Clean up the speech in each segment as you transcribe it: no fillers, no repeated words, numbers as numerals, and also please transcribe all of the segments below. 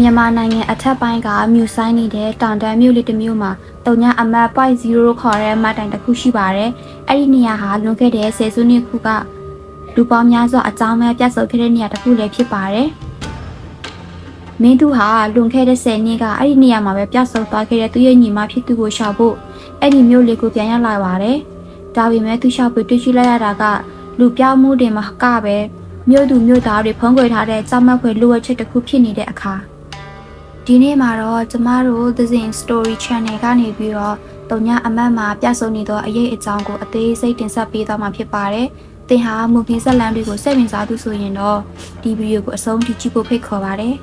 မြန်မာနိုင်ငံအထက်ပိုင်းကမြို့ဆိုင်နေတဲ့တောင်တန်းမြို့လေးတစ်မြို့မှာတုံညာအမတ် .0 ခေါ်တဲ့မတိုင်တစ်ခုရှိပါတယ်။အဲ့ဒီနေရာဟာလွန်ခဲ့တဲ့10စုနှစ်ခုကလူပေါင်းများစွာအကြောင်းမဲ့ပြတ်ဆုပ်ခဲ့တဲ့နေရာတစ်ခုလည်းဖြစ်ပါတယ်။မင်းသူဟာလွန်ခဲ့တဲ့10နှစ်ကအဲ့ဒီနေရာမှာပဲပြတ်ဆုပ်သွားခဲ့တဲ့သူရဲ့ညီမဖြစ်သူကိုရှာဖို့အဲ့ဒီမြို့လေးကိုပြန်ရောက်လာပါတယ်။ဒါပေမဲ့သူရှာဖို့တွေ့ရှိလိုက်ရတာကလူပြောင်းမှုတွေမှာကပဲမြို့သူမြို့သားတွေဖုံးကွယ်ထားတဲ့ကြောက်မက်ဖွယ်လိုအပ်ချက်တစ်ခုဖြစ်နေတဲ့အခါဒီနေ့မှာတော့ကျမတို့ The Zin Story Channel ကနေပြီးတော့တုံညာအမတ်မှာပြဆုံနေသောအရေးအကြောင်းကိုအသေးစိတ်တင်ဆက်ပေးသွားမှာဖြစ်ပါတယ်။သင်ဟာမူဗီဇက်လန်တွေကိုစိတ်ဝင်စားသူဆိုရင်တော့ဒီဗီဒီယိုကိုအဆုံးထိကြည့်ဖို့ဖိတ်ခေါ်ပါတယ်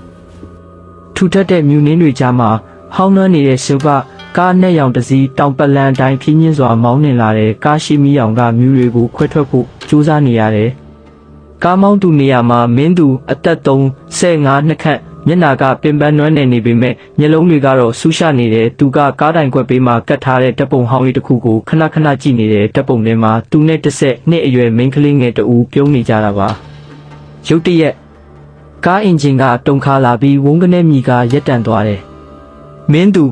။ထူထပ်တဲ့မြူနင်းတွေကြားမှာဟောင်းနှွမ်းနေတဲ့ရှုပ်ကကားနဲ့ရောင်တစည်းတောင်ပလန်တိုင်းဖြင်းချင်းစွာမောင်းနှင်လာတဲ့ကားရှိမီအောင်ကမြူတွေကိုခွဲထွက်ဖို့ကြိုးစားနေရတယ်။ကားမောင်းသူနေရာမှာမင်းသူအသက်35နှစ်ခန့်မျက်နာကပင်ပန်းနွမ်းနယ်နေပေမဲ့မျက်လုံးတွေကတော့ဆူးရှနေတဲ့သူကကားတိုင်ခွက်ပေးမှကတ်ထားတဲ့တပ်ပုံဟောင်းလေးတစ်ခုကိုခဏခဏကြည့်နေတဲ့တပ်ပုံထဲမှာသူနဲ့တစ်ဆက်နှစ်အရွယ်မိန်းကလေးငယ်တဦးပြုံးနေကြတာပါရုတ်တရက်ကားအင်ဂျင်ကတုန်ခါလာပြီးဝုန်းကနေမြီကရက်တန့်သွားတယ်မင်းသူ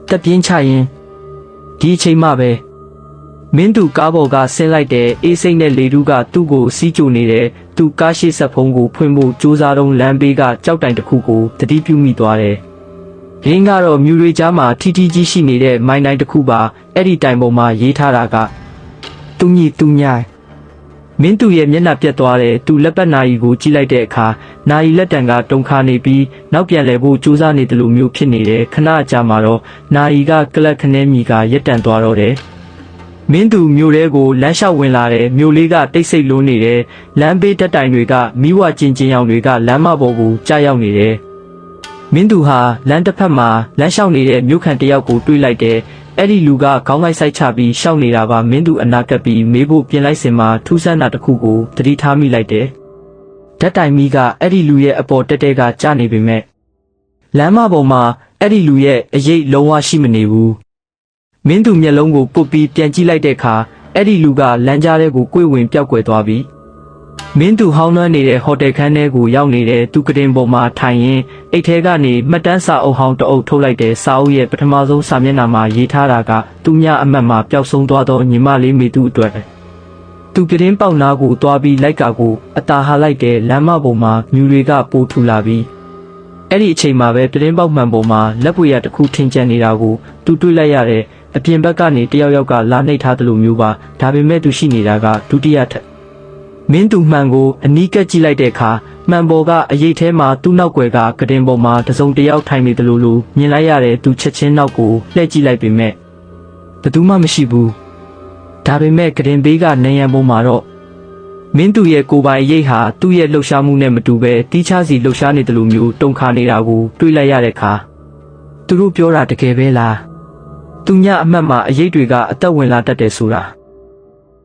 တက်ပြင်းချရင်ဒီအချိန်မှပဲမင်းသူကားပေါ်ကဆင်းလိုက်တဲ့အေးစိမ့်တဲ့လေတူးကသူ့ကိုစီးကြိုနေတဲ့သူကားရှိဆက်ဖုံးကိုဖွင့်ဖို့ကြိုးစားတော့လမ်းဘေးကကြောက်တိုင်တစ်ခုကိုတတိပြုမိသွားတယ်။ရင်းကတော့မြူတွေကြားမှာထီထီကြီးရှိနေတဲ့မိုင်းတိုင်းတစ်ခုပါအဲ့ဒီတိုင်ပေါ်မှာရေးထားတာကသူညိသူညိုင်မင်းသူရဲ့မျက်နှာပြတ်သွားတဲ့သူလက်ပတ်နာရီကိုကြည့်လိုက်တဲ့အခါနာရီလက်တံကတုန်ခါနေပြီးနောက်ပြန်လဲဖို့ကြိုးစားနေတယ်လို့မျိုးဖြစ်နေတယ်ခဏကြာမှာတော့နာရီကကလပ်ခနဲမြီကရက်တန့်သွားတော့တယ်မင်းသူမြို့ထဲကိုလမ်းလျှောက်ဝင်လာတဲ့မြို့လေးကတိတ်ဆိတ်လွန်းနေတဲ့လမ်းဘေးတက်တိုင်တွေကမိဝကျင်ကျင်ရောင်တွေကလမ်းမပေါ်ကိုကြားရောက်နေတယ်မင်းသူဟာလမ်းတစ်ဖက်မှာလမ်းလျှောက်နေတဲ့မြို့ခံတယောက်ကိုတွေ့လိုက်တယ်အဲ့ဒီလူကခေါင်းလိုက်ဆိုင်ချပြီးရှောက်နေတာပါမင်းသူအနာကပ်ပြီးမေးဖို့ပြင်လိုက်စင်မှာထူးဆန်းတာတစ်ခုကိုသတိထားမိလိုက်တယ်ဓာတ်တိုင်မီကအဲ့ဒီလူရဲ့အပေါ်တက်တဲ့ကကြားနေပေမဲ့လမ်းမပေါ်မှာအဲ့ဒီလူရဲ့အရေးလုံးဝရှိမနေဘူးမင်းသူမျက်လုံးကိုပုတ်ပြီးပြန်ကြည့်လိုက်တဲ့အခါအဲ့ဒီလူကလမ်းကြားထဲကိုကိုယ်ဝင်ပြောက်ကွယ်သွားပြီမင်းသူဟောင်းနှွမ်းနေတဲ့ဟိုတယ်ခန်းထဲကိုရောက်နေတဲ့သူကတင်ပေါ်မှာထိုင်ရင်အိတ်ထဲကနေမှတ်တမ်းစာအုပ်ဟောင်းတအုပ်ထုတ်လိုက်တဲ့စာအုပ်ရဲ့ပထမဆုံးစာမျက်နှာမှာရေးထားတာကသူညအမတ်မှာပျောက်ဆုံးသွားသောညီမလေးမိသူအတွက်သူကတင်ပေါက်နာကိုသွားပြီးလိုက်ကာကိုအတာဟာလိုက်တဲ့လမ်းမပေါ်မှာမြူတွေကပိုးထူလာပြီးအဲ့ဒီအချိန်မှာပဲကတင်ပေါက်မှန်ပေါ်မှာလက်ပွေရတစ်ခုထင်ကျန်နေတာကိုသူတွေ့လိုက်ရတဲ့အပြင်ဘက်ကနေတယောက်ကလာနှိပ်ထားတယ်လို့မျိုးပါဒါပေမဲ့သူရှိနေတာကဒုတိယထပ်မင်းသူမှန်ကိုအနီးကပ်ကြည့်လိုက်တဲ့အခါမှန်ပေါ်ကအရေးထဲမှာသူ့နောက်ွယ်ကကတင်ပေါ်မှာတစုံတယောက်ထိုင်နေတယ်လို့မြင်လိုက်ရတဲ့သူချက်ချင်းနောက်ကိုလှည့်ကြည့်လိုက်ပေမဲ့ဘယ်သူမှမရှိဘူးဒါပေမဲ့ကတင်ဘေးကနေရန်ပေါ်မှာတော့မင်းသူရဲ့ကိုယ်ပိုင်ရိတ်ဟာသူ့ရဲ့လှုပ်ရှားမှုနဲ့မတူပဲတီးခြားစီလှုပ်ရှားနေတယ်လို့မျိုးတုန်ခါနေတာကိုတွေးလိုက်ရတဲ့အခါသူတို့ပြောတာတကယ်ပဲလားသူညအမှတ်မှာအရေးတွေကအသက်ဝင်လာတတ်တယ်ဆိုတာ